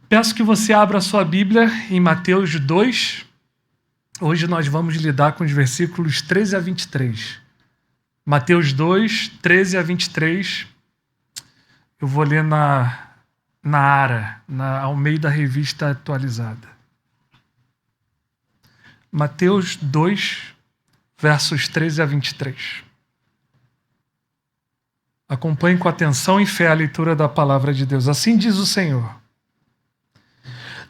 Peço que você abra a sua Bíblia em Mateus 2. Hoje nós vamos lidar com os versículos 13 a 23. Mateus 2, 13 a 23. Eu vou ler na ARA, ao meio da Revista Atualizada. Mateus 2, versos 13 a 23. Acompanhe com atenção e fé a leitura da palavra de Deus. Assim diz o Senhor.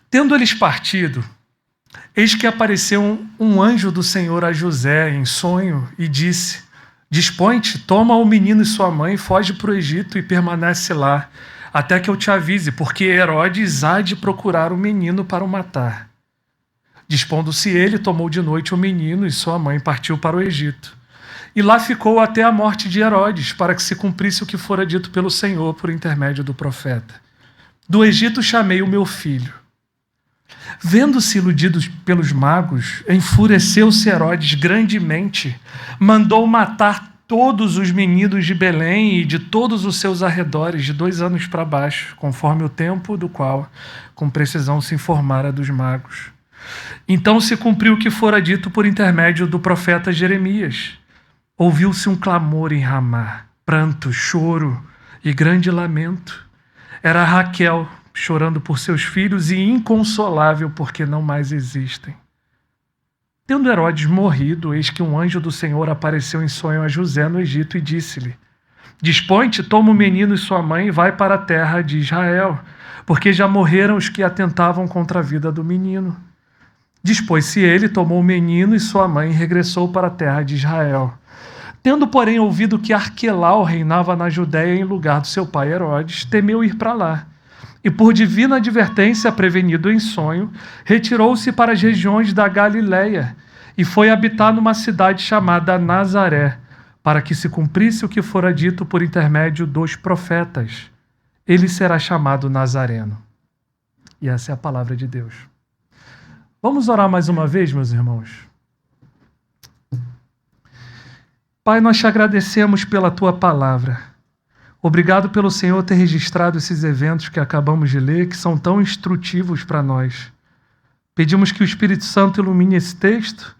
Tendo eles partido, eis que apareceu um anjo do Senhor a José em sonho e disse: Dispõe-te, toma o menino e sua mãe, foge para o Egito e permanece lá, até que eu te avise, porque Herodes há de procurar o menino para o matar. Dispondo-se ele, tomou de noite o menino e sua mãe partiu para o Egito. E lá ficou até a morte de Herodes, para que se cumprisse o que fora dito pelo Senhor por intermédio do profeta. Do Egito chamei o meu filho. Vendo-se iludidos pelos magos, enfureceu-se Herodes grandemente, mandou matar todos os meninos de Belém e de todos os seus arredores, de 2 anos para baixo, conforme o tempo do qual, com precisão, se informara dos magos. Então se cumpriu o que fora dito por intermédio do profeta Jeremias. Ouviu-se um clamor em Ramá, pranto, choro e grande lamento. Era Raquel chorando por seus filhos e inconsolável porque não mais existem. Tendo Herodes morrido, eis que um anjo do Senhor apareceu em sonho a José no Egito e disse-lhe: Dispõe-te, toma o menino e sua mãe e vai para a terra de Israel, porque já morreram os que atentavam contra a vida do menino. Dispôs-se ele, tomou o menino e sua mãe e regressou para a terra de Israel. Tendo, porém, ouvido que Arquelau reinava na Judéia em lugar do seu pai Herodes, temeu ir para lá. E por divina advertência, prevenido em sonho, retirou-se para as regiões da Galiléia e foi habitar numa cidade chamada Nazaré, para que se cumprisse o que fora dito por intermédio dos profetas. Ele será chamado Nazareno. E essa é a palavra de Deus. Vamos orar mais uma vez, meus irmãos? Pai, nós te agradecemos pela tua palavra. Obrigado pelo Senhor ter registrado esses eventos que acabamos de ler, que são tão instrutivos para nós. Pedimos que o Espírito Santo ilumine esse texto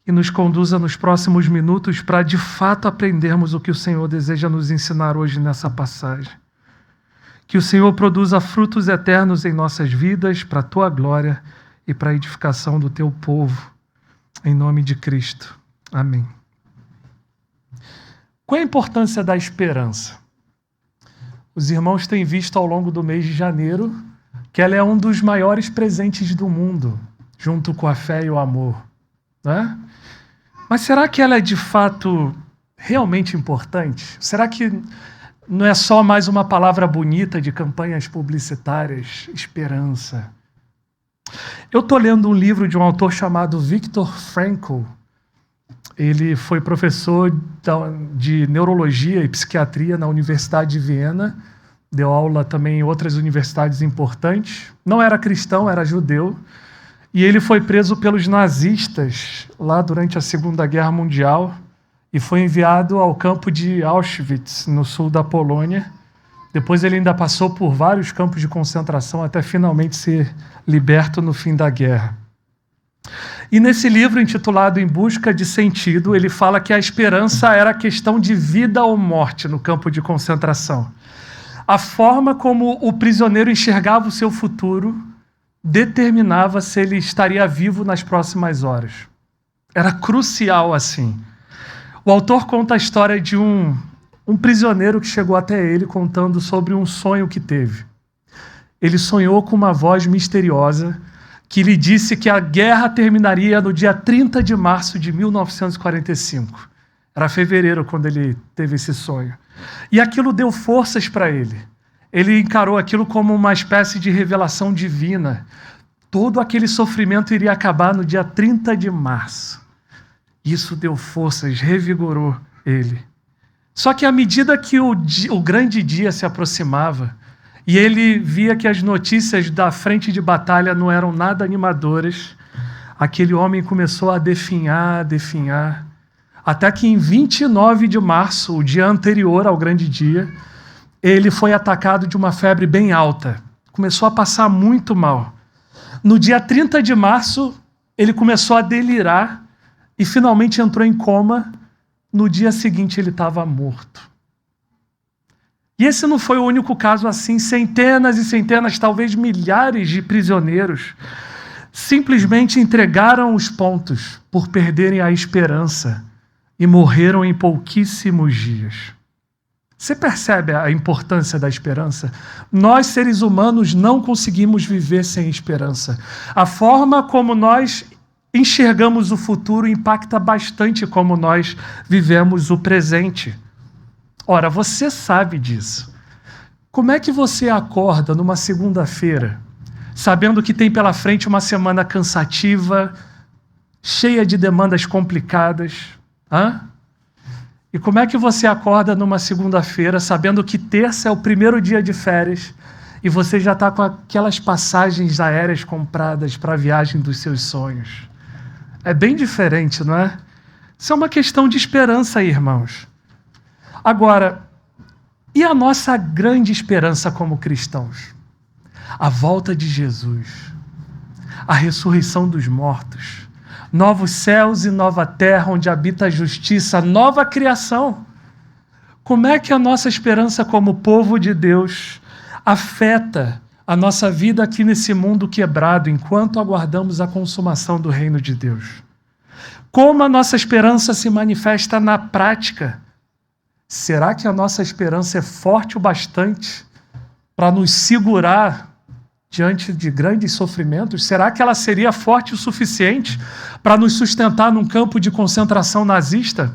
e nos conduza nos próximos minutos para, de fato, aprendermos o que o Senhor deseja nos ensinar hoje nessa passagem. Que o Senhor produza frutos eternos em nossas vidas, para a tua glória e para a edificação do teu povo. Em nome de Cristo. Amém. Qual é a importância da esperança? Os irmãos têm visto ao longo do mês de janeiro que ela é um dos maiores presentes do mundo, junto com a fé e o amor, né? Mas será que ela é de fato realmente importante? Será que não é só mais uma palavra bonita de campanhas publicitárias? Esperança. Eu estou lendo um livro de um autor chamado Viktor Frankl. Ele foi professor de neurologia e psiquiatria na Universidade de Viena, deu aula também em outras universidades importantes. Não era cristão, era judeu, e ele foi preso pelos nazistas lá durante a Segunda Guerra Mundial e foi enviado ao campo de Auschwitz, no sul da Polônia. Depois ele ainda passou por vários campos de concentração até finalmente ser liberto no fim da guerra. E nesse livro intitulado Em Busca de Sentido, ele fala que a esperança era questão de vida ou morte no campo de concentração. A forma como o prisioneiro enxergava o seu futuro determinava se ele estaria vivo nas próximas horas. Era crucial assim. O autor conta a história de um prisioneiro que chegou até ele contando sobre um sonho que teve. Ele sonhou com uma voz misteriosa que lhe disse que a guerra terminaria no dia 30 de março de 1945. Era fevereiro quando ele teve esse sonho. E aquilo deu forças para ele. Ele encarou aquilo como uma espécie de revelação divina. Todo aquele sofrimento iria acabar no dia 30 de março. Isso deu forças, revigorou ele. Só que à medida que o grande dia se aproximava, e ele via que as notícias da frente de batalha não eram nada animadoras, aquele homem começou a definhar, até que em 29 de março, o dia anterior ao grande dia, ele foi atacado de uma febre bem alta, começou a passar muito mal. No dia 30 de março, ele começou a delirar e finalmente entrou em coma. No dia seguinte, ele estava morto. E esse não foi o único caso assim. Centenas e centenas, talvez milhares de prisioneiros simplesmente entregaram os pontos por perderem a esperança e morreram em pouquíssimos dias. Você percebe a importância da esperança? Nós, seres humanos, não conseguimos viver sem esperança. A forma como nós enxergamos o futuro impacta bastante como nós vivemos o presente. Ora, você sabe disso. Como é que você acorda numa segunda-feira, sabendo que tem pela frente uma semana cansativa, cheia de demandas complicadas? E como é que você acorda numa segunda-feira, sabendo que terça é o primeiro dia de férias e você já está com aquelas passagens aéreas compradas para a viagem dos seus sonhos? É bem diferente, não é? Isso é uma questão de esperança, irmãos. Agora, e a nossa grande esperança como cristãos? A volta de Jesus, a ressurreição dos mortos, novos céus e nova terra onde habita a justiça, nova criação. Como é que a nossa esperança como povo de Deus afeta a nossa vida aqui nesse mundo quebrado enquanto aguardamos a consumação do reino de Deus? Como a nossa esperança se manifesta na prática? Será que a nossa esperança é forte o bastante para nos segurar diante de grandes sofrimentos? Será que ela seria forte o suficiente para nos sustentar num campo de concentração nazista?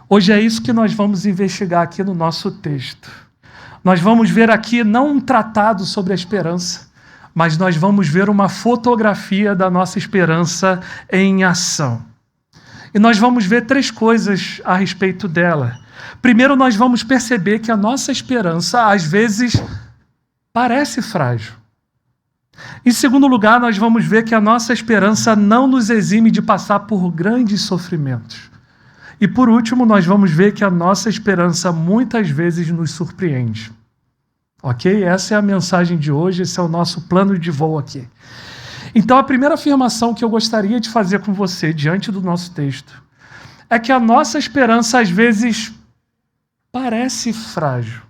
Hoje é isso que nós vamos investigar aqui no nosso texto. Nós vamos ver aqui não um tratado sobre a esperança, mas nós vamos ver uma fotografia da nossa esperança em ação. E nós vamos ver 3 coisas a respeito dela. Primeiro, nós vamos perceber que a nossa esperança, às vezes, parece frágil. Em segundo lugar, nós vamos ver que a nossa esperança não nos exime de passar por grandes sofrimentos. E por último, nós vamos ver que a nossa esperança muitas vezes nos surpreende. Ok? Essa é a mensagem de hoje, esse é o nosso plano de voo aqui. Então, a primeira afirmação que eu gostaria de fazer com você, diante do nosso texto, é que a nossa esperança, às vezes, parece frágil.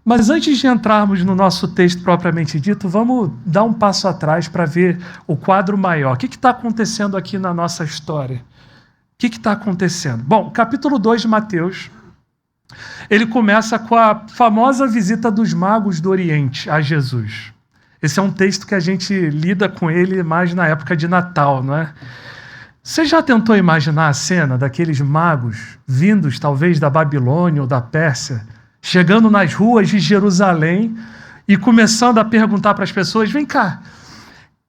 Mas antes de entrarmos no nosso texto propriamente dito, vamos dar um passo atrás para ver o quadro maior. O que está acontecendo aqui na nossa história? O que está acontecendo? Bom, capítulo 2 de Mateus, ele começa com a famosa visita dos magos do Oriente a Jesus. Esse é um texto que a gente lida com ele mais na época de Natal, não é? Você já tentou imaginar a cena daqueles magos vindos, talvez, da Babilônia ou da Pérsia, chegando nas ruas de Jerusalém e começando a perguntar para as pessoas: vem cá,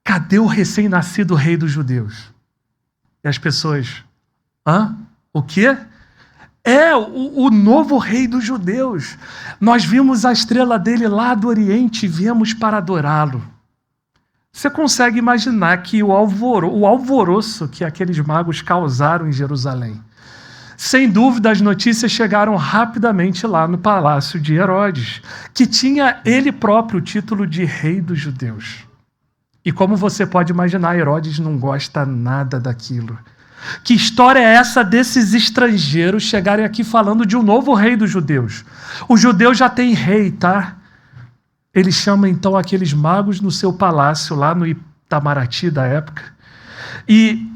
cadê o recém-nascido rei dos judeus? E as pessoas: o quê? É o novo rei dos judeus. Nós vimos a estrela dele lá do Oriente e viemos para adorá-lo. Você consegue imaginar que o alvoroço que aqueles magos causaram em Jerusalém? Sem dúvida, as notícias chegaram rapidamente lá no palácio de Herodes, que tinha ele próprio o título de rei dos judeus. E como você pode imaginar, Herodes não gosta nada daquilo. Que história é essa desses estrangeiros chegarem aqui falando de um novo rei dos judeus? Os judeus já têm rei, tá? Ele chama então aqueles magos no seu palácio, lá no Itamaraty da época, e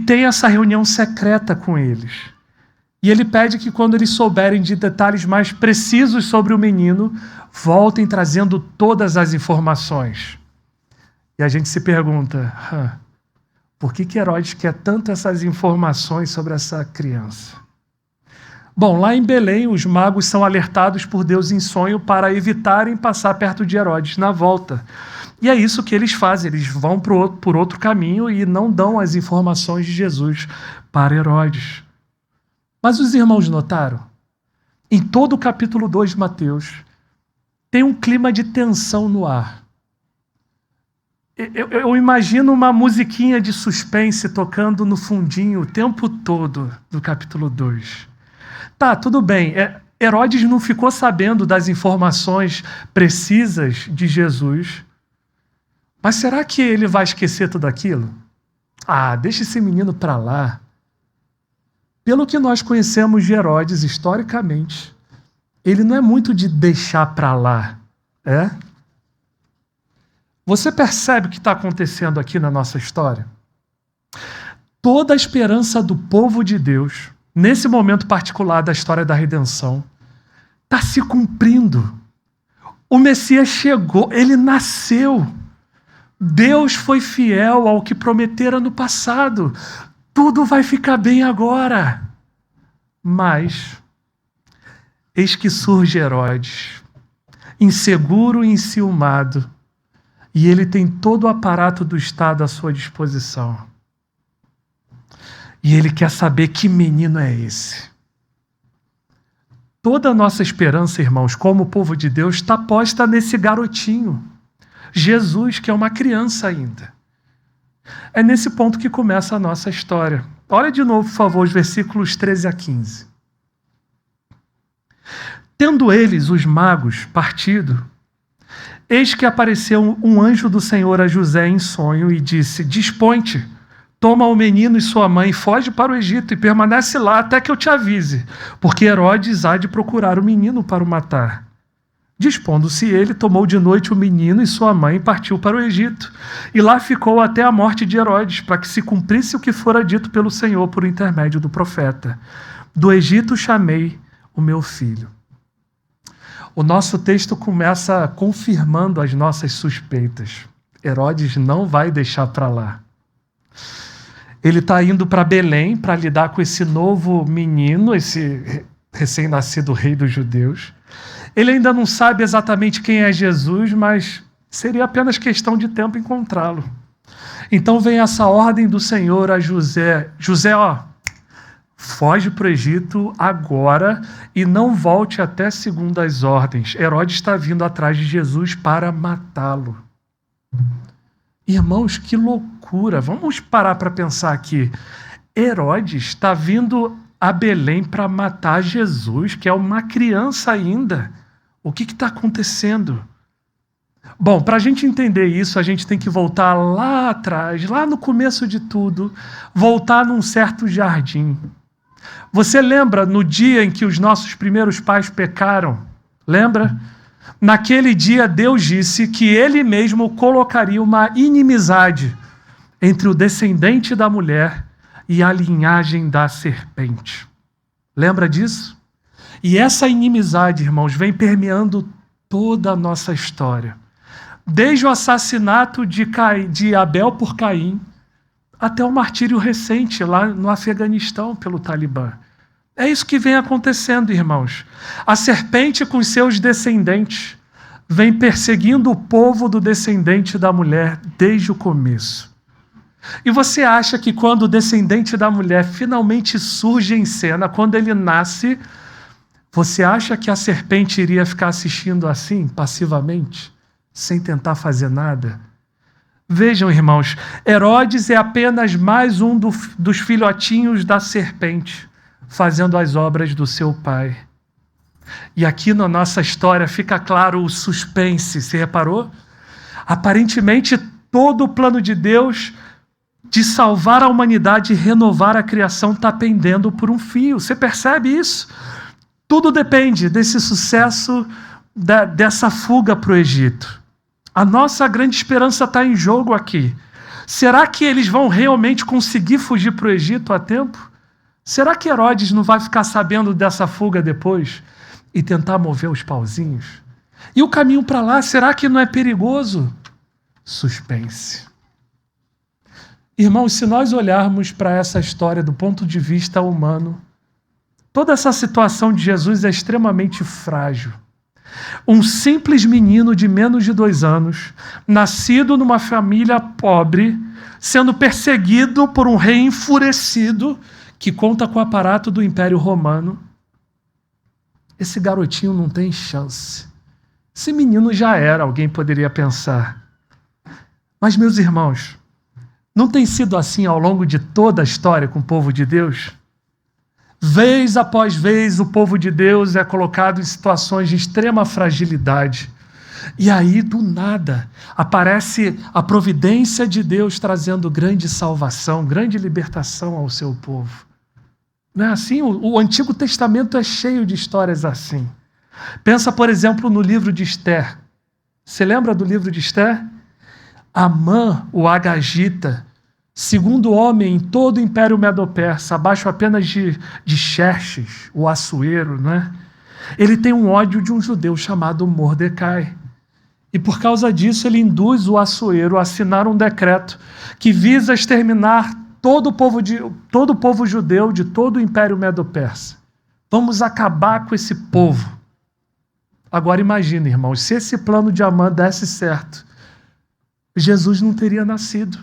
tem essa reunião secreta com eles. E ele pede que quando eles souberem de detalhes mais precisos sobre o menino, voltem trazendo todas as informações. E a gente se pergunta: por que Herodes quer tanto essas informações sobre essa criança? Bom, lá em Belém, os magos são alertados por Deus em sonho para evitarem passar perto de Herodes na volta. E é isso que eles fazem, eles vão por outro caminho e não dão as informações de Jesus para Herodes. Mas os irmãos notaram? Em todo o capítulo 2 de Mateus, tem um clima de tensão no ar. Eu imagino uma musiquinha de suspense tocando no fundinho o tempo todo do capítulo 2. Tá, tudo bem. Herodes não ficou sabendo das informações precisas de Jesus. Mas será que ele vai esquecer tudo aquilo? Deixa esse menino para lá. Pelo que nós conhecemos de Herodes historicamente, ele não é muito de deixar para lá, é? Você percebe o que está acontecendo aqui na nossa história? Toda a esperança do povo de Deus, nesse momento particular da história da redenção, está se cumprindo. O Messias chegou, ele nasceu. Deus foi fiel ao que prometera no passado. Tudo vai ficar bem agora. Mas, eis que surge Herodes, inseguro e enciumado, e ele tem todo o aparato do Estado à sua disposição. E ele quer saber que menino é esse. Toda a nossa esperança, irmãos, como povo de Deus, está posta nesse garotinho, Jesus, que é uma criança ainda. É nesse ponto que começa a nossa história. Olha de novo, por favor, os versículos 13 a 15. Tendo eles, os magos, partido, eis que apareceu um anjo do Senhor a José em sonho e disse: Dispõe-te, toma o menino e sua mãe, foge para o Egito e permanece lá até que eu te avise, porque Herodes há de procurar o menino para o matar. Dispondo-se ele, tomou de noite o menino e sua mãe e partiu para o Egito. E lá ficou até a morte de Herodes, para que se cumprisse o que fora dito pelo Senhor por intermédio do profeta. Do Egito chamei o meu filho. O nosso texto começa confirmando as nossas suspeitas. Herodes não vai deixar para lá. Ele está indo para Belém para lidar com esse novo menino, esse recém-nascido rei dos judeus. Ele ainda não sabe exatamente quem é Jesus, mas seria apenas questão de tempo encontrá-lo. Então vem essa ordem do Senhor a José. José, foge para o Egito agora e não volte até segundo as ordens. Herodes está vindo atrás de Jesus para matá-lo. Irmãos, que loucura. Vamos parar para pensar aqui. Herodes está vindo a Belém para matar Jesus, que é uma criança ainda. O que está acontecendo? Bom, para a gente entender isso, a gente tem que voltar lá atrás, lá no começo de tudo, voltar num certo jardim. Você lembra no dia em que os nossos primeiros pais pecaram? Lembra? Naquele dia, Deus disse que Ele mesmo colocaria uma inimizade entre o descendente da mulher e a linhagem da serpente. Lembra disso? E essa inimizade, irmãos, vem permeando toda a nossa história. Desde o assassinato de Abel por Caim, até o martírio recente lá no Afeganistão pelo Talibã. É isso que vem acontecendo, irmãos. A serpente com seus descendentes vem perseguindo o povo do descendente da mulher desde o começo. E você acha que quando o descendente da mulher finalmente surge em cena, quando ele nasce, você acha que a serpente iria ficar assistindo assim, passivamente, sem tentar fazer nada? Vejam, irmãos, Herodes é apenas mais um dos filhotinhos da serpente, fazendo as obras do seu pai. E aqui na nossa história fica claro o suspense, você reparou? Aparentemente, todo o plano de Deus de salvar a humanidade e renovar a criação está pendendo por um fio. Você percebe isso? Tudo depende desse sucesso, dessa fuga para o Egito. A nossa grande esperança está em jogo aqui. Será que eles vão realmente conseguir fugir para o Egito a tempo? Será que Herodes não vai ficar sabendo dessa fuga depois e tentar mover os pauzinhos? E o caminho para lá, será que não é perigoso? Suspense. Irmãos, se nós olharmos para essa história do ponto de vista humano, toda essa situação de Jesus é extremamente frágil. Um simples menino de menos de 2 anos, nascido numa família pobre, sendo perseguido por um rei enfurecido que conta com o aparato do Império Romano. Esse garotinho não tem chance. Esse menino já era, alguém poderia pensar. Mas, meus irmãos, não tem sido assim ao longo de toda a história com o povo de Deus? Vez após vez, o povo de Deus é colocado em situações de extrema fragilidade. E aí, do nada, aparece a providência de Deus trazendo grande salvação, grande libertação ao seu povo. Não é assim? O Antigo Testamento é cheio de histórias assim. Pensa, por exemplo, no livro de Esther. Você lembra do livro de Esther? Amã, o Agagita, segundo homem em todo o Império Medo-Persa, abaixo apenas de Xerxes, o Assuero, não é? Ele tem um ódio de um judeu chamado Mordecai. E por causa disso ele induz o Assuero a assinar um decreto que visa exterminar todo o povo judeu de todo o Império Medo-Persa. Vamos acabar com esse povo. Agora imagina, irmãos, se esse plano de Amã desse certo, Jesus não teria nascido.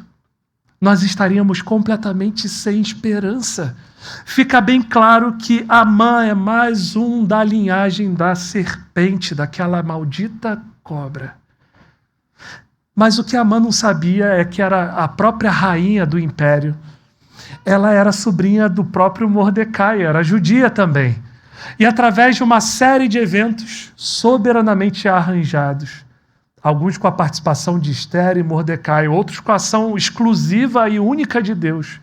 Nós estaríamos completamente sem esperança. Fica bem claro que Amã é mais um da linhagem da serpente, daquela maldita cobra. Mas o que Amã não sabia é que era a própria rainha do império. Ela era sobrinha do próprio Mordecai, era judia também. E através de uma série de eventos soberanamente arranjados, alguns com a participação de Esther e Mordecai, outros com a ação exclusiva e única de Deus,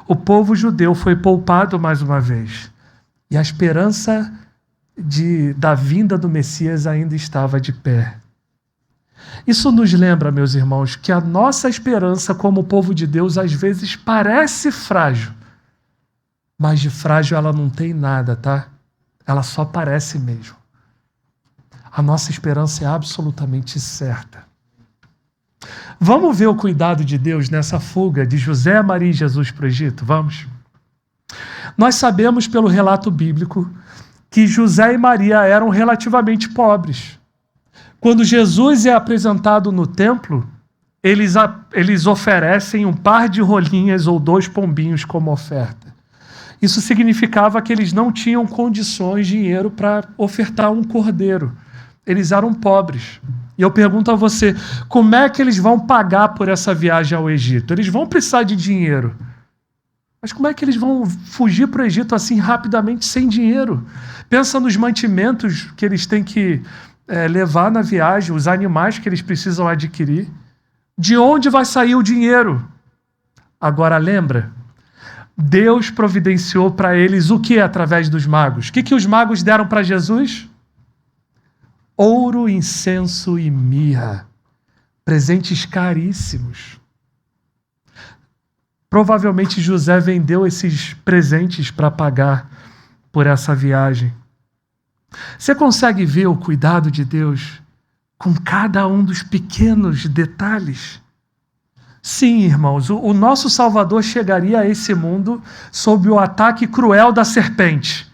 o povo judeu foi poupado mais uma vez. E a esperança da vinda do Messias ainda estava de pé. Isso nos lembra, meus irmãos, que a nossa esperança como povo de Deus às vezes parece frágil, mas de frágil ela não tem nada, tá? Ela só parece mesmo. A nossa esperança é absolutamente certa. Vamos ver o cuidado de Deus nessa fuga de José, Maria e Jesus para o Egito? Vamos? Nós sabemos pelo relato bíblico que José e Maria eram relativamente pobres. Quando Jesus é apresentado no templo, eles oferecem um par de rolinhas ou 2 pombinhos como oferta. Isso significava que eles não tinham condições, dinheiro para ofertar um cordeiro. Eles eram pobres. E eu pergunto a você, como é que eles vão pagar por essa viagem ao Egito? Eles vão precisar de dinheiro. Mas como é que eles vão fugir para o Egito assim rapidamente, sem dinheiro? Pensa nos mantimentos que eles têm que levar na viagem, os animais que eles precisam adquirir. De onde vai sair o dinheiro? Agora lembra? Deus providenciou para eles o que através dos magos? O que os magos deram para Jesus? Ouro, incenso e mirra. Presentes caríssimos. Provavelmente José vendeu esses presentes para pagar por essa viagem. Você consegue ver o cuidado de Deus com cada um dos pequenos detalhes? Sim, irmãos, o nosso Salvador chegaria a esse mundo sob o ataque cruel da serpente.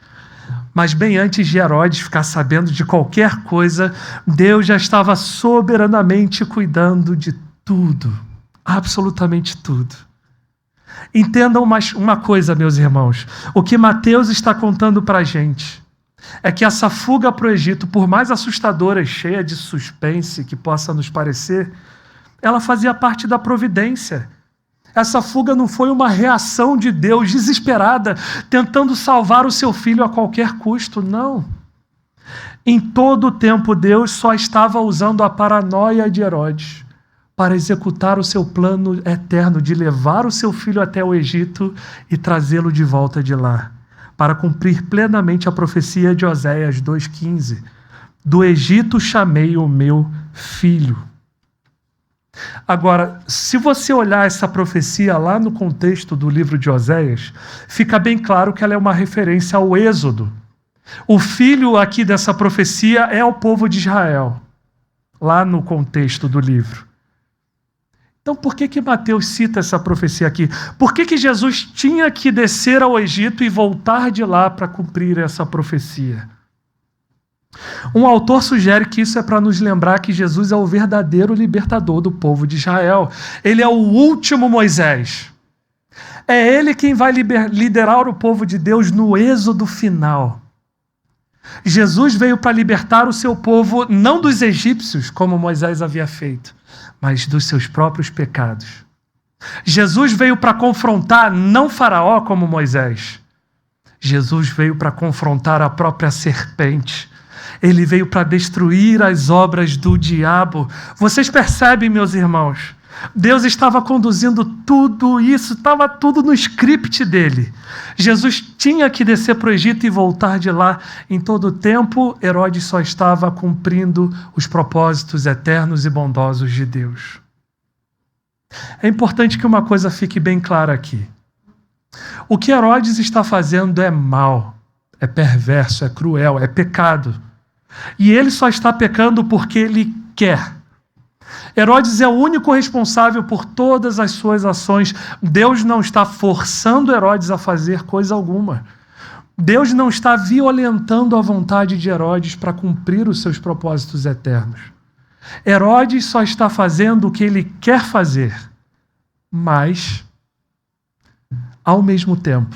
Mas bem antes de Herodes ficar sabendo de qualquer coisa, Deus já estava soberanamente cuidando de tudo, absolutamente tudo. Entendam uma coisa, meus irmãos, o que Mateus está contando para a gente é que essa fuga para o Egito, por mais assustadora e cheia de suspense que possa nos parecer, ela fazia parte da providência. Essa fuga não foi uma reação de Deus desesperada, tentando salvar o seu filho a qualquer custo, não. Em todo o tempo, Deus só estava usando a paranoia de Herodes para executar o seu plano eterno de levar o seu filho até o Egito e trazê-lo de volta de lá, para cumprir plenamente a profecia de Oséias 2,15. Do Egito chamei o meu filho. Agora, se você olhar essa profecia lá no contexto do livro de Oséias, fica bem claro que ela é uma referência ao Êxodo. O filho aqui dessa profecia é o povo de Israel, lá no contexto do livro. Então, por que Mateus cita essa profecia aqui? Por que Jesus tinha que descer ao Egito e voltar de lá para cumprir essa profecia? Um autor sugere que isso é para nos lembrar que Jesus é o verdadeiro libertador do povo de Israel. Ele é o último Moisés. É ele quem vai liderar o povo de Deus no êxodo final. Jesus veio para libertar o seu povo não dos egípcios, como Moisés havia feito, mas dos seus próprios pecados. Jesus veio para confrontar não Faraó como Moisés. Jesus veio para confrontar a própria serpente. Ele veio para destruir as obras do diabo. Vocês percebem, meus irmãos? Deus estava conduzindo tudo isso, estava tudo no script dele. Jesus tinha que descer para o Egito e voltar de lá. Em todo o tempo, Herodes só estava cumprindo os propósitos eternos e bondosos de Deus. É importante que uma coisa fique bem clara aqui. O que Herodes está fazendo é mal, é perverso, é cruel, é pecado. E ele só está pecando porque ele quer. Herodes é o único responsável por todas as suas ações. Deus não está forçando Herodes a fazer coisa alguma. Deus não está violentando a vontade de Herodes para cumprir os seus propósitos eternos. Herodes só está fazendo o que ele quer fazer, mas, ao mesmo tempo,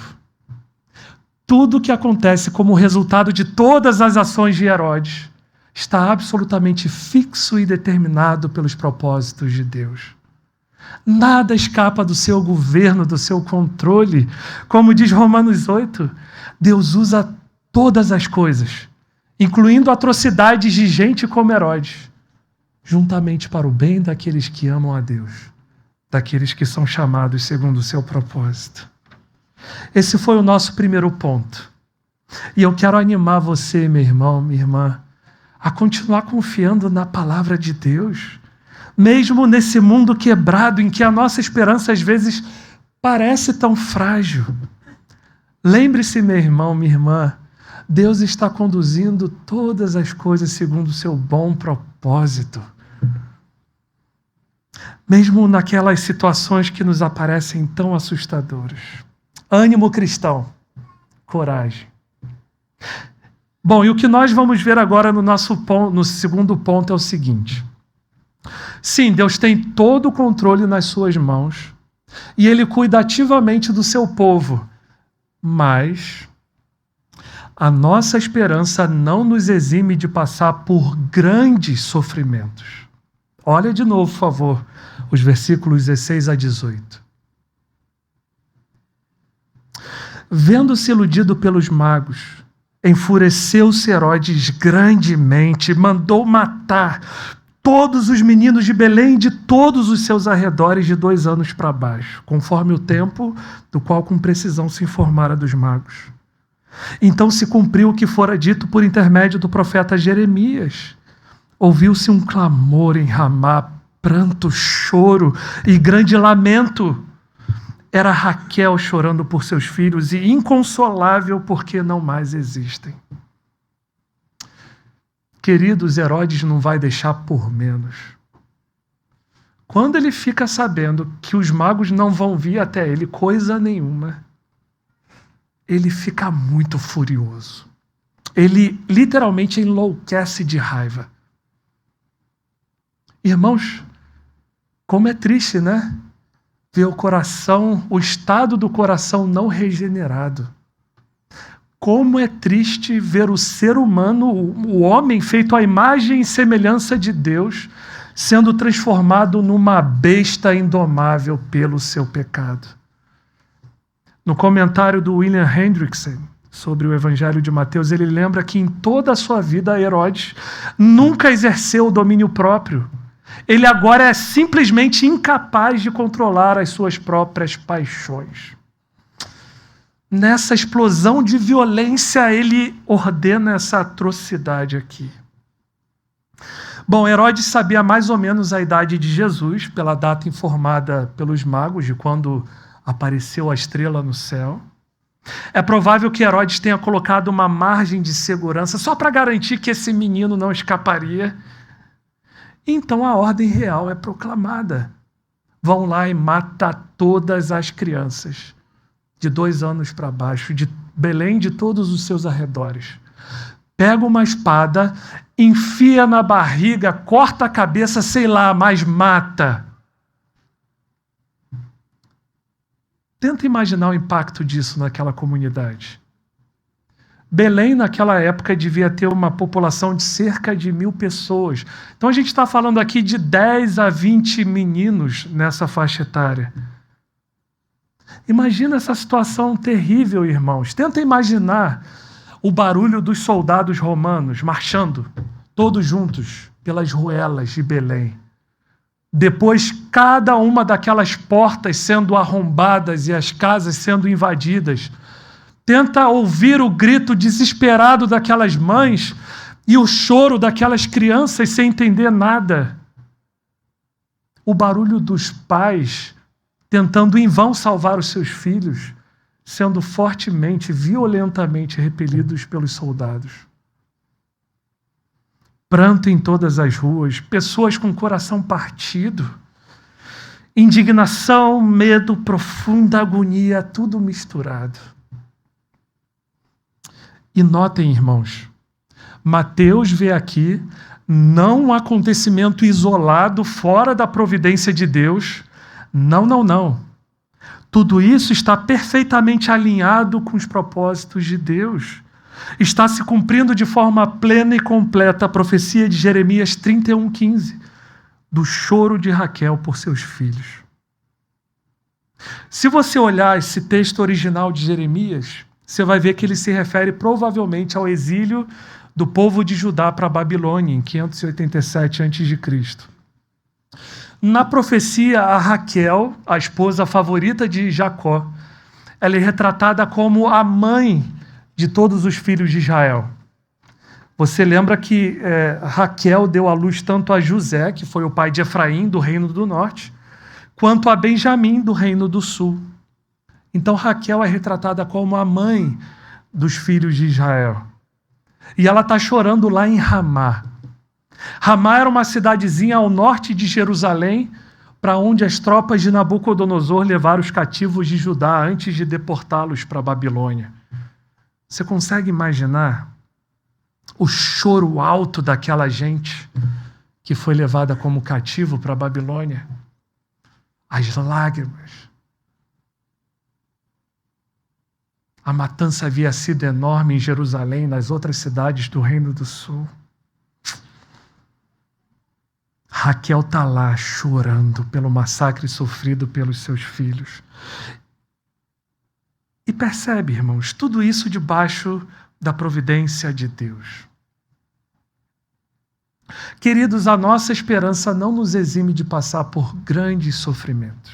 tudo que acontece como resultado de todas as ações de Herodes está absolutamente fixo e determinado pelos propósitos de Deus. Nada escapa do seu governo, do seu controle. Como diz Romanos 8, Deus usa todas as coisas, incluindo atrocidades de gente como Herodes, juntamente para o bem daqueles que amam a Deus, daqueles que são chamados segundo o seu propósito. Esse foi o nosso primeiro ponto. E eu quero animar você, meu irmão, minha irmã, a continuar confiando na palavra de Deus, mesmo nesse mundo quebrado em que a nossa esperança às vezes parece tão frágil. Lembre-se, meu irmão, minha irmã, Deus está conduzindo todas as coisas segundo o seu bom propósito. Mesmo naquelas situações que nos aparecem tão assustadoras. Ânimo cristão, coragem. Bom, e o que nós vamos ver agora no segundo ponto é o seguinte. Sim, Deus tem todo o controle nas suas mãos e Ele cuida ativamente do seu povo, mas a nossa esperança não nos exime de passar por grandes sofrimentos. Olha de novo, por favor, os versículos 16 a 18. Vendo-se iludido pelos magos, enfureceu-se Herodes grandemente, mandou matar todos os meninos de Belém e de todos os seus arredores de 2 anos para baixo, conforme o tempo do qual com precisão se informara dos magos. Então se cumpriu o que fora dito por intermédio do profeta Jeremias. Ouviu-se um clamor em Ramá, pranto, choro e grande lamento. Era Raquel chorando por seus filhos e inconsolável porque não mais existem. Queridos, Herodes não vai deixar por menos. Quando ele fica sabendo que os magos não vão vir até ele coisa nenhuma, ele fica muito furioso. Ele literalmente enlouquece de raiva. Irmãos, como é triste, né? Ver o estado do coração não regenerado. Como é triste ver o ser humano, o homem feito à imagem e semelhança de Deus, sendo transformado numa besta indomável pelo seu pecado. No comentário do William Hendrickson sobre o Evangelho de Mateus, ele lembra que em toda a sua vida Herodes nunca exerceu o domínio próprio. Ele agora é simplesmente incapaz de controlar as suas próprias paixões. Nessa explosão de violência, ele ordena essa atrocidade aqui. Bom, Herodes sabia mais ou menos a idade de Jesus, pela data informada pelos magos de quando apareceu a estrela no céu. É provável que Herodes tenha colocado uma margem de segurança só para garantir que esse menino não escaparia. Então a ordem real é proclamada. Vão lá e mata todas as crianças de 2 anos para baixo, de Belém, de todos os seus arredores. Pega uma espada, enfia na barriga, corta a cabeça, sei lá, mas mata. Tenta imaginar o impacto disso naquela comunidade. Belém, naquela época, devia ter uma população de cerca de 1.000 pessoas. Então, a gente está falando aqui de 10 a 20 meninos nessa faixa etária. Imagina essa situação terrível, irmãos. Tenta imaginar o barulho dos soldados romanos marchando, todos juntos, pelas ruelas de Belém. Depois, cada uma daquelas portas sendo arrombadas e as casas sendo invadidas. Tenta ouvir o grito desesperado daquelas mães e o choro daquelas crianças sem entender nada. O barulho dos pais tentando em vão salvar os seus filhos, sendo fortemente, violentamente repelidos pelos soldados. Pranto em todas as ruas, pessoas com o coração partido, indignação, medo, profunda agonia, tudo misturado. E notem, irmãos, Mateus vê aqui não um acontecimento isolado, fora da providência de Deus. Não. Tudo isso está perfeitamente alinhado com os propósitos de Deus. Está se cumprindo de forma plena e completa a profecia de Jeremias 31:15, do choro de Raquel por seus filhos. Se você olhar esse texto original de Jeremias, você vai ver que ele se refere provavelmente ao exílio do povo de Judá para a Babilônia, em 587 a.C. Na profecia, a Raquel, a esposa favorita de Jacó, ela é retratada como a mãe de todos os filhos de Israel. Você lembra que Raquel deu à luz tanto a José, que foi o pai de Efraim, do reino do norte, quanto a Benjamim, do reino do sul. Então Raquel é retratada como a mãe dos filhos de Israel. E ela está chorando lá em Ramá. Ramá era uma cidadezinha ao norte de Jerusalém, para onde as tropas de Nabucodonosor levaram os cativos de Judá antes de deportá-los para a Babilônia. Você consegue imaginar o choro alto daquela gente que foi levada como cativo para a Babilônia? As lágrimas. A matança havia sido enorme em Jerusalém, nas outras cidades do Reino do Sul. Raquel está lá chorando pelo massacre sofrido pelos seus filhos. E percebe, irmãos, tudo isso debaixo da providência de Deus. Queridos, a nossa esperança não nos exime de passar por grandes sofrimentos.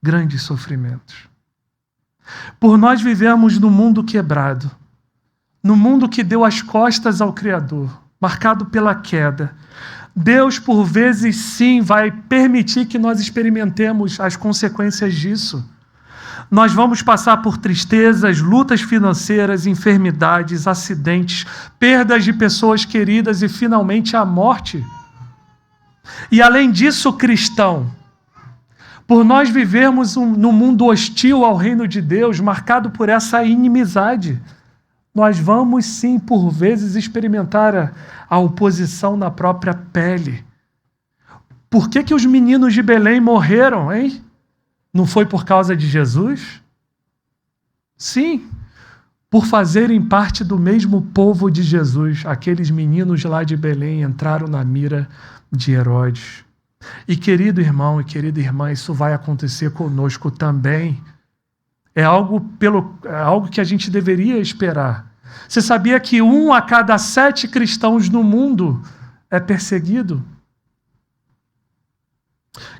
Grandes sofrimentos. Por nós vivemos num mundo quebrado, num mundo que deu as costas ao Criador, marcado pela queda. Deus, por vezes, sim, vai permitir que nós experimentemos as consequências disso. Nós vamos passar por tristezas, lutas financeiras, enfermidades, acidentes, perdas de pessoas queridas e, finalmente, a morte. E, além disso, cristão, por nós vivermos num mundo hostil ao reino de Deus, marcado por essa inimizade, nós vamos, sim, por vezes, experimentar a oposição na própria pele. Por que os meninos de Belém morreram, hein? Não foi por causa de Jesus? Sim, por fazerem parte do mesmo povo de Jesus, aqueles meninos lá de Belém entraram na mira de Herodes. E querido irmão e querida irmã, isso vai acontecer conosco também. É algo que a gente deveria esperar. Você sabia que 1 a cada 7 cristãos no mundo é perseguido?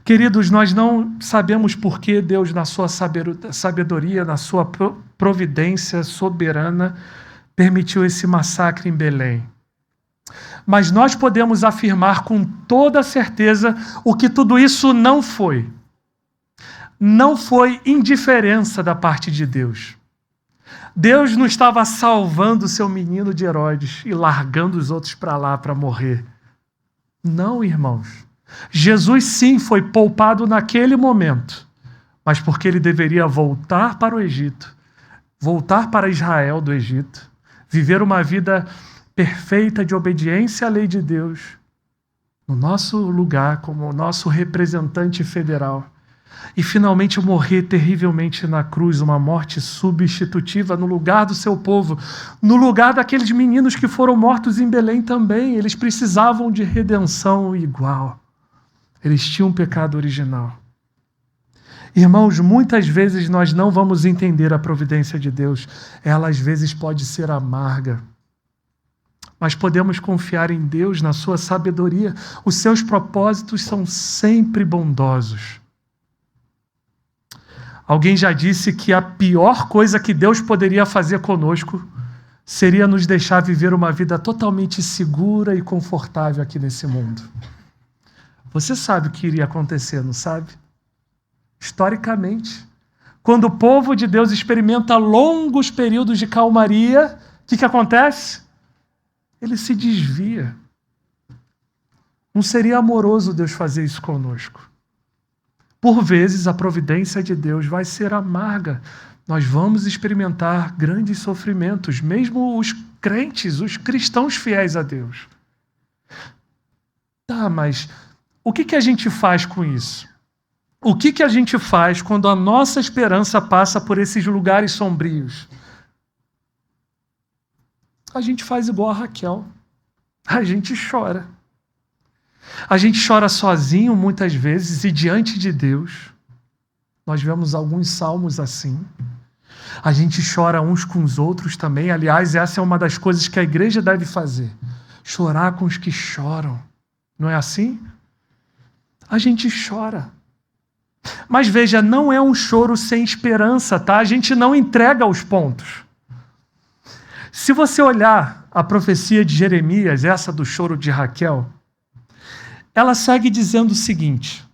Queridos, nós não sabemos por que Deus, na sua sabedoria, na sua providência soberana, permitiu esse massacre em Belém. Mas nós podemos afirmar com toda certeza o que tudo isso não foi. Não foi indiferença da parte de Deus. Deus não estava salvando o seu menino de Herodes e largando os outros para lá para morrer. Não, irmãos. Jesus sim foi poupado naquele momento, mas porque ele deveria voltar para o Egito, voltar para Israel do Egito, viver uma vida perfeita de obediência à lei de Deus, no nosso lugar como nosso representante federal, e finalmente morrer terrivelmente na cruz, uma morte substitutiva no lugar do seu povo, no lugar daqueles meninos que foram mortos em Belém também. Eles precisavam de redenção igual. Eles tinham um pecado original. Irmãos, muitas vezes nós não vamos entender a providência de Deus. Ela às vezes pode ser amarga. Mas podemos confiar em Deus, na sua sabedoria. Os seus propósitos são sempre bondosos. Alguém já disse que a pior coisa que Deus poderia fazer conosco seria nos deixar viver uma vida totalmente segura e confortável aqui nesse mundo. Você sabe o que iria acontecer, não sabe? Historicamente, quando o povo de Deus experimenta longos períodos de calmaria, o que acontece? Ele se desvia. Não seria amoroso Deus fazer isso conosco. Por vezes, a providência de Deus vai ser amarga. Nós vamos experimentar grandes sofrimentos, mesmo os crentes, os cristãos fiéis a Deus. Tá, mas o que a gente faz com isso? O que a gente faz quando a nossa esperança passa por esses lugares sombrios? A gente faz igual a Raquel. A gente chora. A gente chora sozinho muitas vezes e diante de Deus. Nós vemos alguns salmos assim. A gente chora uns com os outros também. Aliás, essa é uma das coisas que a igreja deve fazer. Chorar com os que choram. Não é assim? A gente chora. Mas veja, não é um choro sem esperança, tá? A gente não entrega os pontos. Se você olhar a profecia de Jeremias, essa do choro de Raquel, ela segue dizendo o seguinte: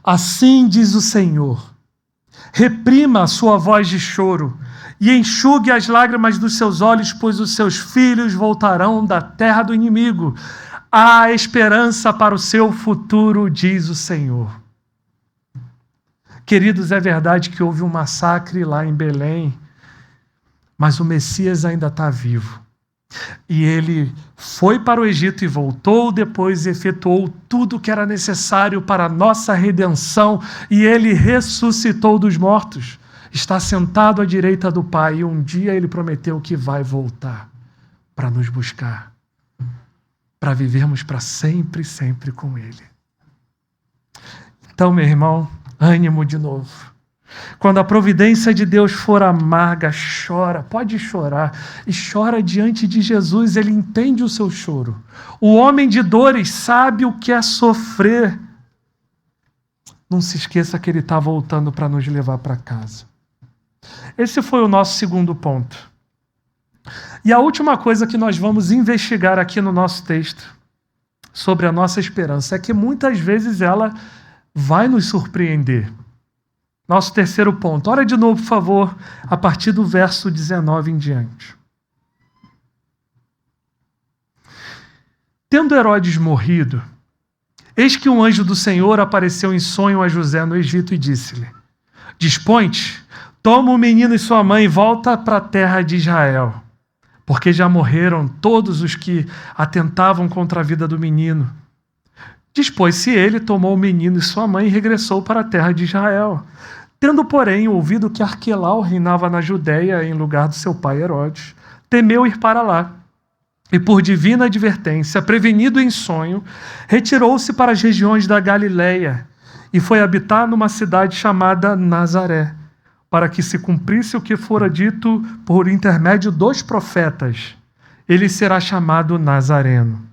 assim diz o Senhor, reprima a sua voz de choro e enxugue as lágrimas dos seus olhos, pois os seus filhos voltarão da terra do inimigo. Há esperança para o seu futuro, diz o Senhor. Queridos, é verdade que houve um massacre lá em Belém, mas o Messias ainda está vivo. E ele foi para o Egito e voltou depois e efetuou tudo o que era necessário para a nossa redenção. E ele ressuscitou dos mortos. Está sentado à direita do Pai e um dia ele prometeu que vai voltar para nos buscar, para vivermos para sempre, sempre com ele. Então, meu irmão, ânimo de novo. Quando a providência de Deus for amarga, chora, pode chorar, e chora diante de Jesus, ele entende o seu choro. O homem de dores sabe o que é sofrer. Não se esqueça que ele está voltando para nos levar para casa. Esse foi o nosso segundo ponto. E a última coisa que nós vamos investigar aqui no nosso texto, sobre a nossa esperança, é que muitas vezes ela vai nos surpreender. Nosso terceiro ponto. Olha de novo, por favor, a partir do verso 19 em diante. Tendo Herodes morrido, eis que um anjo do Senhor apareceu em sonho a José no Egito e disse-lhe: dispõe-te, toma o menino e sua mãe e volta para a terra de Israel, porque já morreram todos os que atentavam contra a vida do menino. Dispôs-se ele, tomou o menino e sua mãe e regressou para a terra de Israel. Tendo, porém, ouvido que Arquelau reinava na Judéia em lugar do seu pai Herodes, temeu ir para lá. E por divina advertência, prevenido em sonho, retirou-se para as regiões da Galileia e foi habitar numa cidade chamada Nazaré, para que se cumprisse o que fora dito por intermédio dos profetas: ele será chamado Nazareno.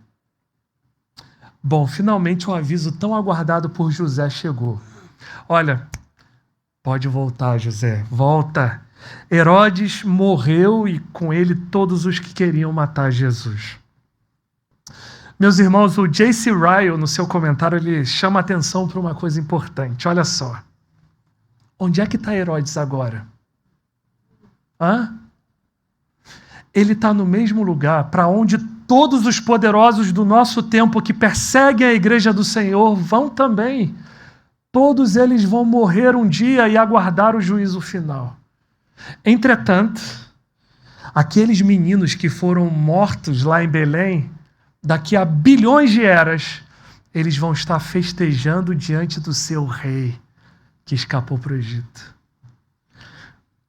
Bom, finalmente um aviso tão aguardado por José chegou. Olha, pode voltar, José, volta. Herodes morreu e com ele todos os que queriam matar Jesus. Meus irmãos, o J.C. Ryle, no seu comentário, ele chama atenção para uma coisa importante. Olha só. Onde é que está Herodes agora? Ele está no mesmo lugar para onde todos os poderosos do nosso tempo que perseguem a igreja do Senhor vão também. Todos eles vão morrer um dia e aguardar o juízo final. Entretanto, aqueles meninos que foram mortos lá em Belém, daqui a bilhões de eras, eles vão estar festejando diante do seu rei que escapou para o Egito.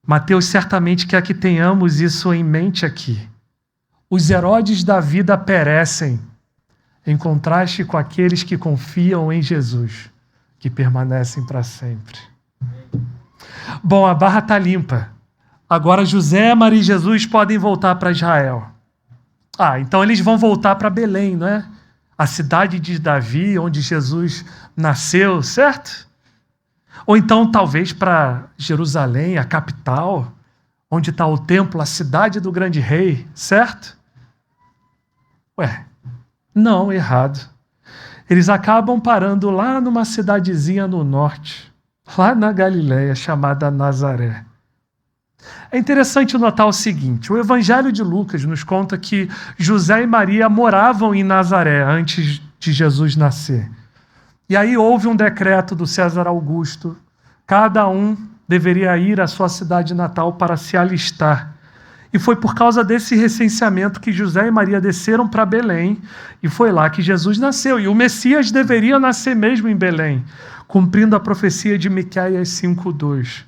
Mateus certamente quer que tenhamos isso em mente aqui. Os Herodes da vida perecem, em contraste com aqueles que confiam em Jesus, que permanecem para sempre. Bom, a barra está limpa. Agora José, Maria e Jesus podem voltar para Israel. Então eles vão voltar para Belém, não é? A cidade de Davi, onde Jesus nasceu, certo? Ou então talvez para Jerusalém, a capital, onde está o templo, a cidade do grande rei, certo? Não, errado. Eles acabam parando lá numa cidadezinha no norte, lá na Galileia, chamada Nazaré. É interessante notar o seguinte: o Evangelho de Lucas nos conta que José e Maria moravam em Nazaré antes de Jesus nascer. E aí houve um decreto do César Augusto. Cada um deveria ir à sua cidade natal para se alistar. E foi por causa desse recenseamento que José e Maria desceram para Belém, e foi lá que Jesus nasceu. E o Messias deveria nascer mesmo em Belém, cumprindo a profecia de Miqueias 5:2.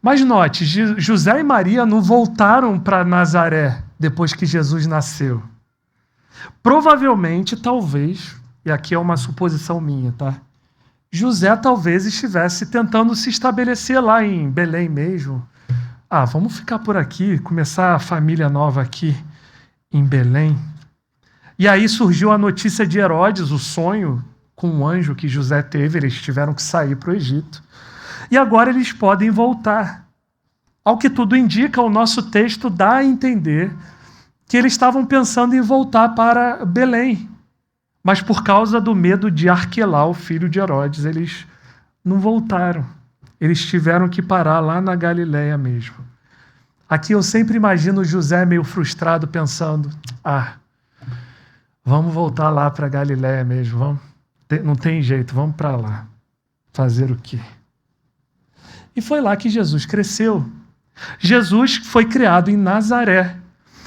Mas note, José e Maria não voltaram para Nazaré depois que Jesus nasceu. Provavelmente, talvez, e aqui é uma suposição minha, tá? José talvez estivesse tentando se estabelecer lá em Belém mesmo. Vamos ficar por aqui, começar a família nova aqui em Belém. E aí surgiu a notícia de Herodes, o sonho com o anjo que José teve, eles tiveram que sair para o Egito. E agora eles podem voltar. Ao que tudo indica, o nosso texto dá a entender que eles estavam pensando em voltar para Belém. Mas por causa do medo de Arquelau, filho de Herodes, eles não voltaram. Eles tiveram que parar lá na Galileia mesmo. Aqui eu sempre imagino José meio frustrado pensando, vamos voltar lá para a Galileia mesmo, não tem jeito, vamos para lá. Fazer o quê? E foi lá que Jesus cresceu. Jesus foi criado em Nazaré.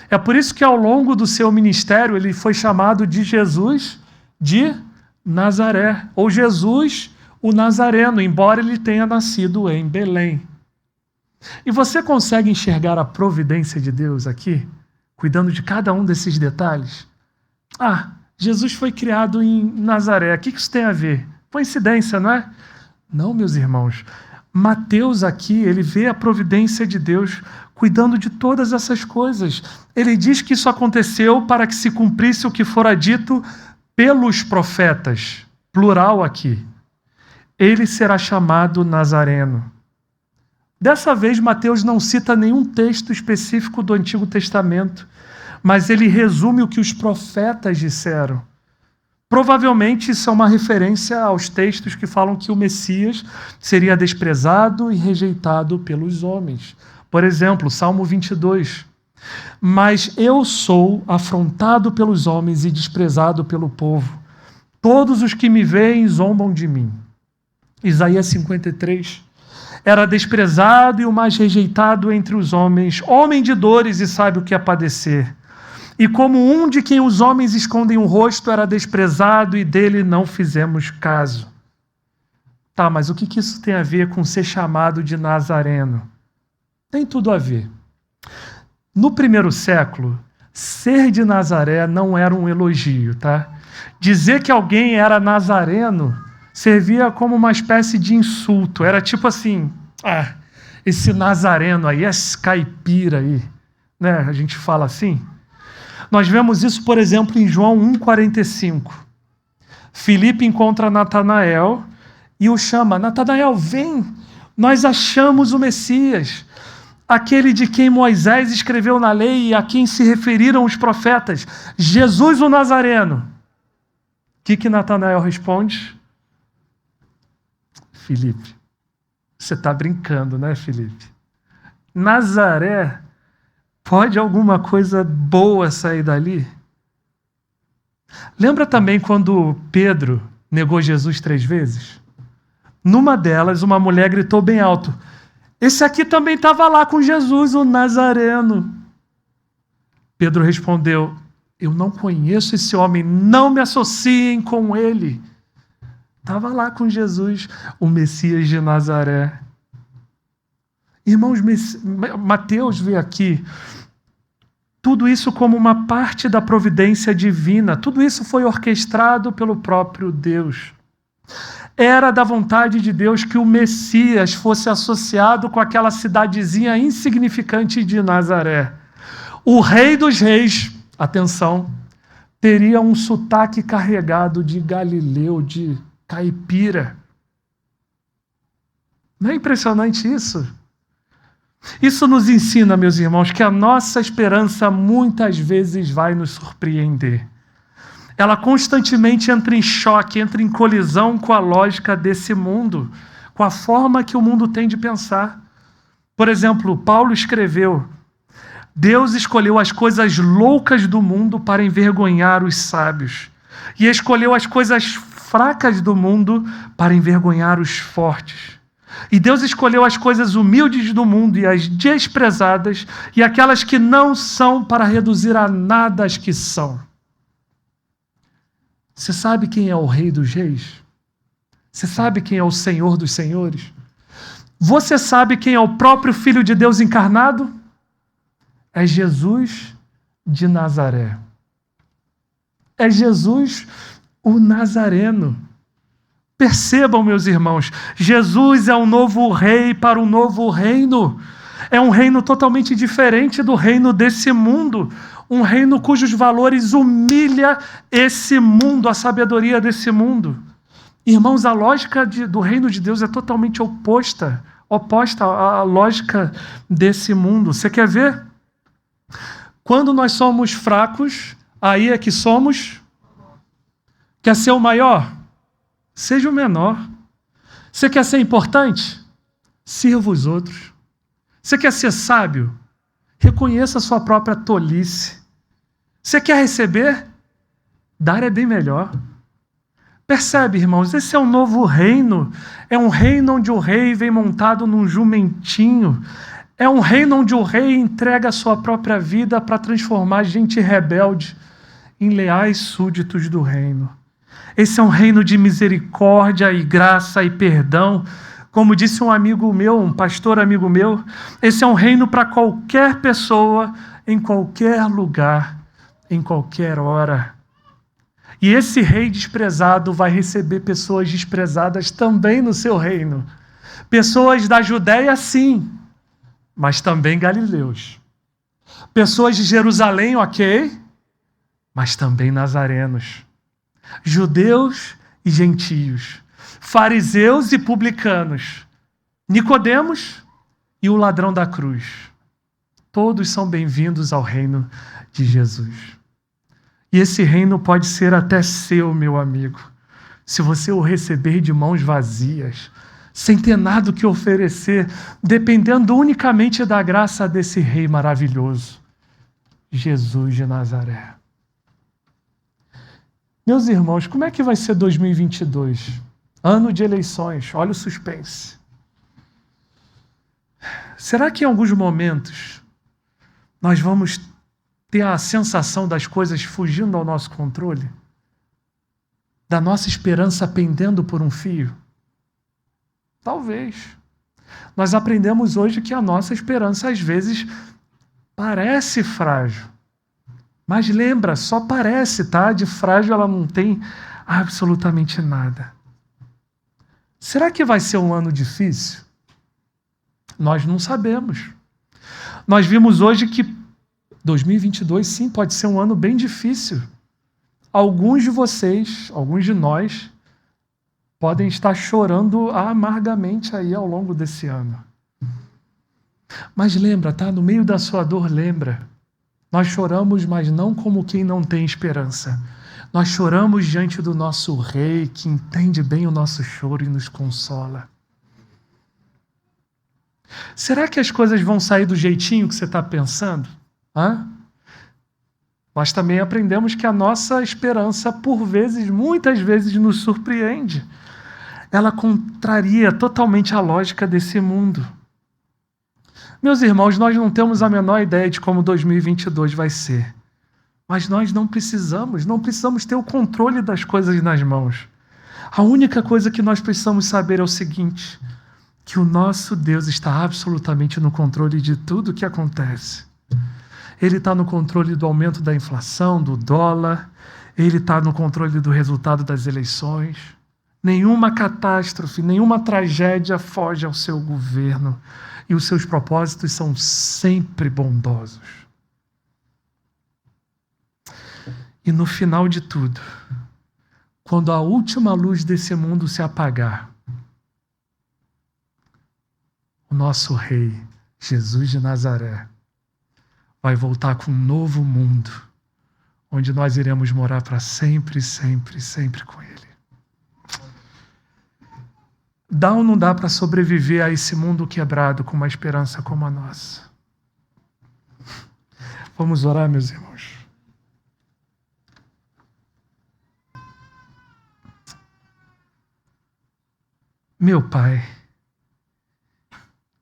É por isso que ao longo do seu ministério ele foi chamado de Jesus de Nazaré, ou Jesus o Nazareno, embora ele tenha nascido em Belém. E você consegue enxergar a providência de Deus aqui, cuidando de cada um desses detalhes? Jesus foi criado em Nazaré. O que isso tem a ver? Coincidência, não é? Não, meus irmãos. Mateus aqui, ele vê a providência de Deus cuidando de todas essas coisas. Ele diz que isso aconteceu para que se cumprisse o que fora dito pelos profetas, plural aqui. Ele será chamado Nazareno. Dessa vez, Mateus não cita nenhum texto específico do Antigo Testamento, mas ele resume o que os profetas disseram. Provavelmente isso é uma referência aos textos que falam que o Messias seria desprezado e rejeitado pelos homens. Por exemplo, Salmo 22. Mas eu sou afrontado pelos homens e desprezado pelo povo. Todos os que me veem zombam de mim. Isaías 53. Era desprezado e o mais rejeitado entre os homens, homem de dores e sabe o que é padecer. E como um de quem os homens escondem o rosto, era desprezado e dele não fizemos caso. Mas o que isso tem a ver com ser chamado de Nazareno? Tem tudo a ver. No primeiro século, ser de Nazaré não era um elogio, tá? Dizer que alguém era nazareno servia como uma espécie de insulto. Era tipo assim, esse nazareno aí, esse caipira aí, né? A gente fala assim. Nós vemos isso, por exemplo, em João 1,45. Filipe encontra Natanael e o chama. Natanael, vem, nós achamos o Messias, aquele de quem Moisés escreveu na lei e a quem se referiram os profetas, Jesus o Nazareno. O que Natanael responde? Filipe, você está brincando, né, Filipe? Nazaré, pode alguma coisa boa sair dali? Lembra também quando Pedro negou Jesus 3 vezes? Numa delas, uma mulher gritou bem alto, esse aqui também estava lá com Jesus, o Nazareno. Pedro respondeu, eu não conheço esse homem, não me associem com ele. Estava lá com Jesus, o Messias de Nazaré. Irmãos, Mateus vê aqui tudo isso como uma parte da providência divina. Tudo isso foi orquestrado pelo próprio Deus. Era da vontade de Deus que o Messias fosse associado com aquela cidadezinha insignificante de Nazaré. O Rei dos Reis, atenção, teria um sotaque carregado de galileu, de caipira. Não é impressionante isso? Isso nos ensina, meus irmãos, que a nossa esperança muitas vezes vai nos surpreender. Ela constantemente entra em choque, entra em colisão com a lógica desse mundo, com a forma que o mundo tem de pensar. Por exemplo, Paulo escreveu: Deus escolheu as coisas loucas do mundo para envergonhar os sábios, e escolheu as coisas fracas do mundo para envergonhar os fortes. E Deus escolheu as coisas humildes do mundo e as desprezadas e aquelas que não são para reduzir a nada as que são. Você sabe quem é o Rei dos Reis? Você sabe quem é o Senhor dos Senhores? Você sabe quem é o próprio Filho de Deus encarnado? É Jesus de Nazaré. É Jesus o Nazareno. Percebam, meus irmãos, Jesus é um novo rei para um novo reino. É um reino totalmente diferente do reino desse mundo. Um reino cujos valores humilha esse mundo, a sabedoria desse mundo. Irmãos, a lógica do reino de Deus é totalmente oposta à lógica desse mundo. Você quer ver? Quando nós somos fracos, aí é que somos. Quer ser o maior? Seja o menor. Você quer ser importante? Sirva os outros. Você quer ser sábio? Reconheça a sua própria tolice. Você quer receber? Dar é bem melhor. Percebe, irmãos? Esse é um novo reino. É um reino onde o rei vem montado num jumentinho. É um reino onde o rei entrega a sua própria vida para transformar gente rebelde em leais súditos do reino. Esse é um reino de misericórdia e graça e perdão. Como disse um amigo meu, um pastor amigo meu, esse é um reino para qualquer pessoa, em qualquer lugar, em qualquer hora. E esse rei desprezado vai receber pessoas desprezadas também no seu reino. Pessoas da Judéia, sim, mas também galileus. Pessoas de Jerusalém, ok, mas também nazarenos. Judeus e gentios, fariseus e publicanos, Nicodemos e o ladrão da cruz. Todos são bem-vindos ao reino de Jesus. E esse reino pode ser até seu, meu amigo, se você o receber de mãos vazias, sem ter nada que oferecer, dependendo unicamente da graça desse rei maravilhoso, Jesus de Nazaré. Meus irmãos, como é que vai ser 2022? Ano de eleições, olha o suspense. Será que em alguns momentos nós vamos ter a sensação das coisas fugindo ao nosso controle? Da nossa esperança pendendo por um fio? Talvez. Nós aprendemos hoje que a nossa esperança às vezes parece frágil. Mas lembra, só parece, tá? De frágil ela não tem absolutamente nada. Será que vai ser um ano difícil? Nós não sabemos. Nós vimos hoje que 2022, sim, pode ser um ano bem difícil. Alguns de vocês, alguns de nós, podem estar chorando amargamente aí ao longo desse ano. Mas lembra, tá? No meio da sua dor, lembra. Nós choramos, mas não como quem não tem esperança. Nós choramos diante do nosso Rei, que entende bem o nosso choro e nos consola. Será que as coisas vão sair do jeitinho que você está pensando? Nós também aprendemos que a nossa esperança, por vezes, muitas vezes, nos surpreende. Ela contraria totalmente a lógica desse mundo. Meus irmãos, nós não temos a menor ideia de como 2022 vai ser. Mas nós não precisamos ter o controle das coisas nas mãos. A única coisa que nós precisamos saber é o seguinte, que o nosso Deus está absolutamente no controle de tudo o que acontece. Ele está no controle do aumento da inflação, do dólar, ele está no controle do resultado das eleições. Nenhuma catástrofe, nenhuma tragédia foge ao seu governo. E os seus propósitos são sempre bondosos. E no final de tudo, quando a última luz desse mundo se apagar, o nosso Rei, Jesus de Nazaré, vai voltar com um novo mundo, onde nós iremos morar para sempre, sempre, sempre com Ele. Dá ou não dá para sobreviver a esse mundo quebrado com uma esperança como a nossa? Vamos orar, meus irmãos. Meu Pai,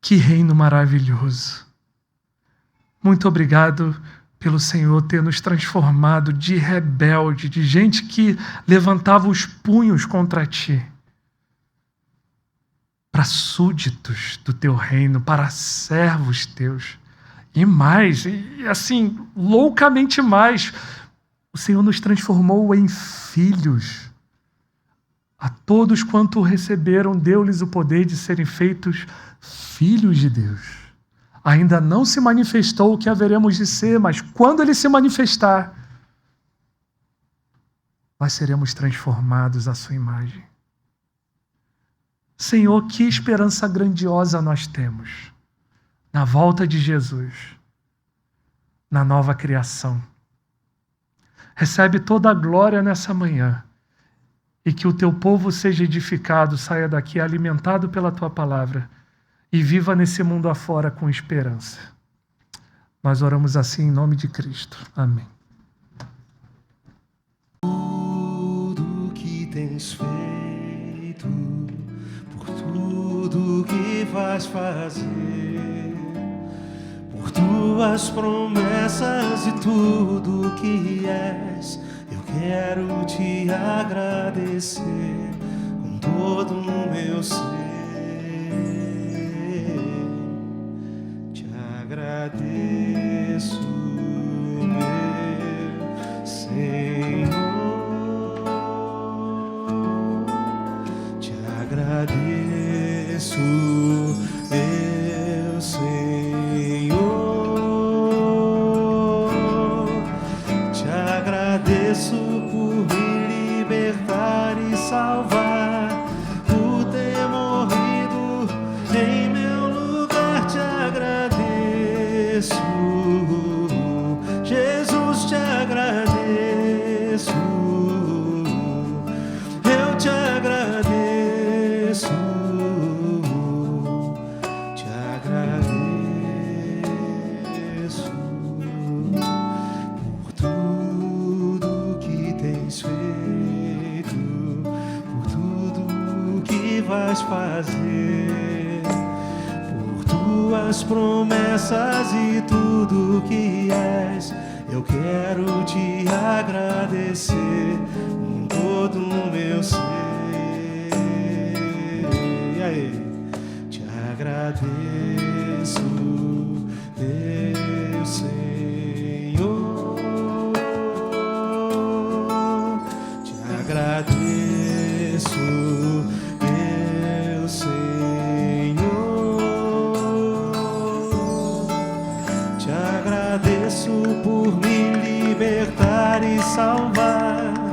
que reino maravilhoso. Muito obrigado pelo Senhor ter nos transformado de rebelde, de gente que levantava os punhos contra Ti, para súditos do Teu reino, para servos Teus. E mais, e assim, loucamente mais, o Senhor nos transformou em filhos. A todos quanto receberam, deu-lhes o poder de serem feitos filhos de Deus. Ainda não se manifestou o que haveremos de ser, mas quando Ele se manifestar, nós seremos transformados à sua imagem. Senhor, que esperança grandiosa nós temos na volta de Jesus, na nova criação. Recebe toda a glória nessa manhã. E que o teu povo seja edificado, saia daqui alimentado pela tua palavra e viva nesse mundo afora com esperança. Nós oramos assim em nome de Cristo. Amém. Tudo que tens feito, por tudo que vais fazer, por tuas promessas e tudo que és, eu quero te agradecer com todo o meu ser. Te agradeço, meu Senhor. Te agradeço, meu Senhor. Te agradeço por me libertar e salvar, por ter morrido em meu lugar. Te agradeço, Jesus, te agradeço, eu te agradeço, te agradeço por tudo que tens feito, por tudo que vais fazer, por tuas promessas e tudo que és. Eu quero te agradecer com todo o meu ser. E aí? Te agradeço, meu Senhor. Te agradeço, meu Senhor. Te agradeço por me libertar e salvar,